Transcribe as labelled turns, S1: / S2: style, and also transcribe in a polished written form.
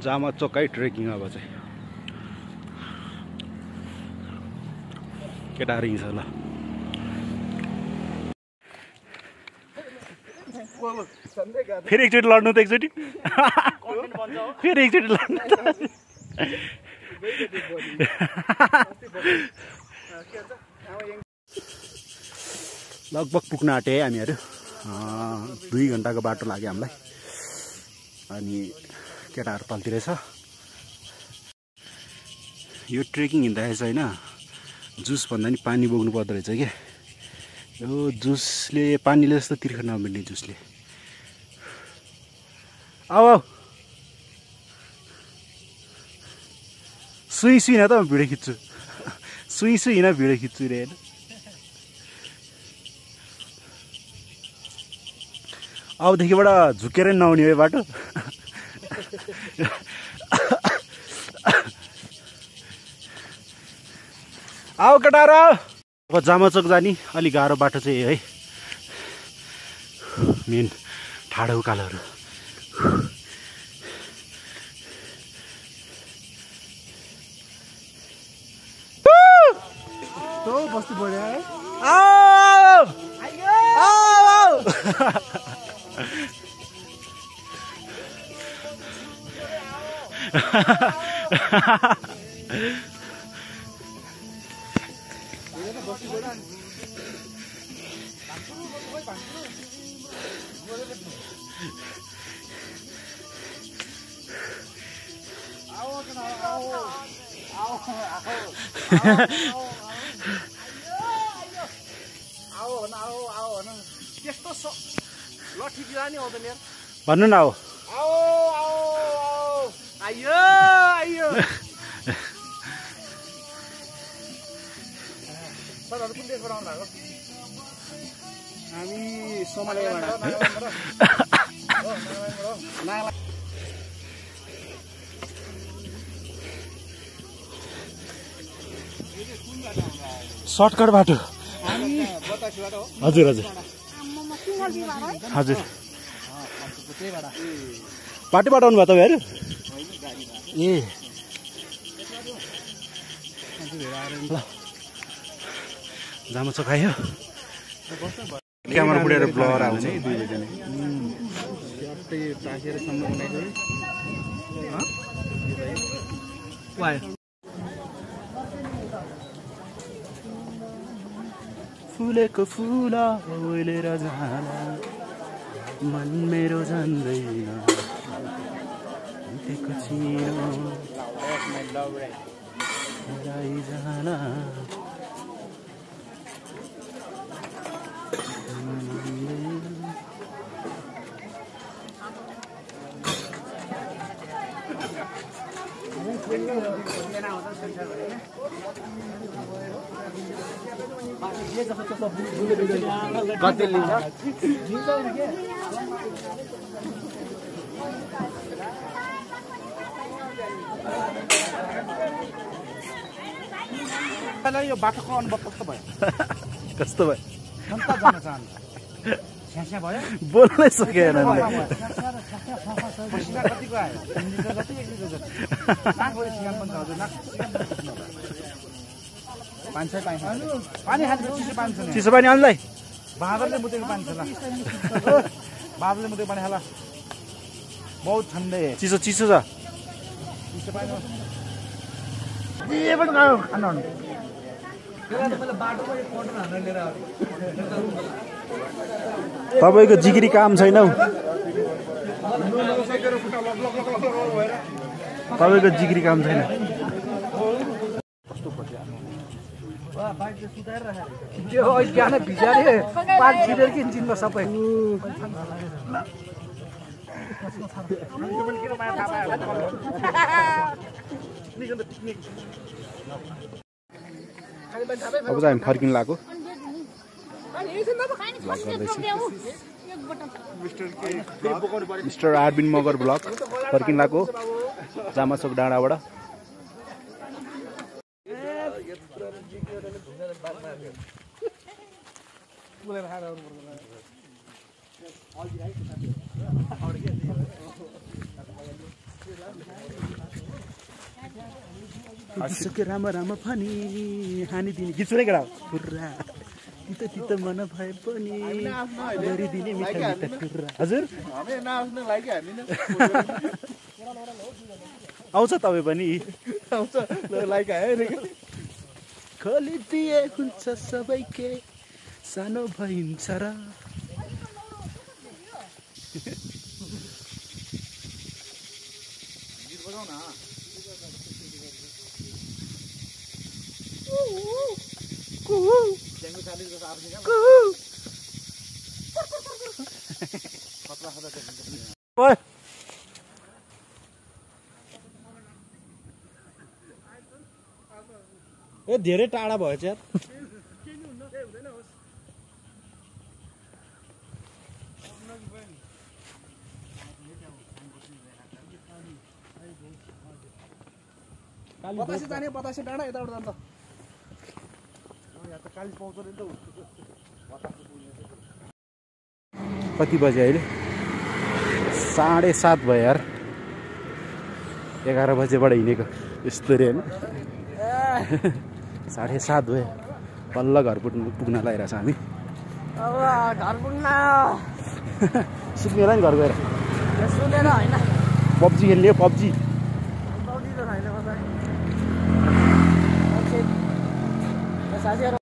S1: जामा चोकै ट्रेकिङ अब चाहिँ केटाहरू हिँड्छ ल फेरि एकचोटि लड्नु त एकचोटि फेरि एकचोटि लड्नु लगभग पुग्न आँटे हामीहरू 2 घन्टाको बाटो लाग्यो हामीलाई अनि केटाहरू तलतिरै छ यो ट्रेकिङ हिँड्दाखेरि चाहिँ होइन जुस भन्दा नि पानी बोक्नु पर्दो रहेछ क्या यो जुसले पानीले जस्तो तिर्खा नमिल्ने जुसले आऊ सुई सुई न त म भिडियो खिच्छु सुई सुई न भिडियो खिच्छु रे होइन अबदेखिबाट झुकेर नआउने हो यो बाटो आऊ केटाहरू अब जामाचोक जाने अलि गाह्रो बाटो चाहिँ है मेन ठाडो उकालोहरू
S2: बस्ती बढ्यो है
S1: भन्नु न हो
S2: हामी सोमालियाबाट
S1: सर्टकट बाटो हजुर हजुर हजुर पार्टीबाट आउनु भयो तपाईँहरू ए ल जामा चोखायो क्यामेरा बुढेर ब्लर आउँछ है दुईले जाने फुलेको फुला ओइलेर जाला मन मेरो जान्दैन देखेको छिनो जाला
S2: कति लिन्छ यो बाटोको अनुभव कस्तो भयो
S1: कस्तो भयो
S2: कता जान चाहन्छ स्यास्या भयो
S1: बोल्नै सकेन
S2: पसिना कतिको आयो 3 लिटर जति 1 लिटर जति नाकबाट सिगान पनि छ हजुर नाक 500 पानी खान्छ चिसो पानी छ
S1: चिसो पानी आउँदै
S2: बादलले मुतेको पानी छ ल बादलले मुतेको पानी खाला बहुत ठन्डै
S1: चिसो चिसो छ
S2: चिसो पानी ए पनि खानु खानु
S1: तपाईँको जिगिरी काम छैन हौ तपाईँको जिगिरी काम छैन
S2: त्यो बिहान भिजारे पानी छिरेर किन्छन् सबै
S1: अब चाहिँ हामी फर्किन लाग्यो मिस्टर आरबिन मगर ब्लक फर्किन लाग्यो जामाचोक डाँडाबाट आइसक्यो राम राम फनी हानिदिने गीत सुने केटा पुरा तितो तितो मन भए पनि गरिदिने मिठा मिठा कुरा हजुर आउँछ तपाईँ पनि
S2: आउँछ लाइक आयो
S1: खोलिदिए हुन्छ सबैके सानो भइन्छ र
S2: गीत बजाऊ न ए धेरै टाढा भयो यार बतासे जाने बतासे डाँडा यताबाट जान्छ यहाँ त काली पाउँछ नि त
S1: कति बजे अहिले 7:30 भयो यार 11 बजेबाट हिँडेको यस्तो रे होइन 7:30 भयो बल्ल घर पुग्न लागिरहेछ हामी
S3: घर पुग्न
S1: सुत्ने होला नि घर गएर
S3: सुनेर होइन
S1: पब्जी खेल्ने हो पब्जी
S3: साथीहरू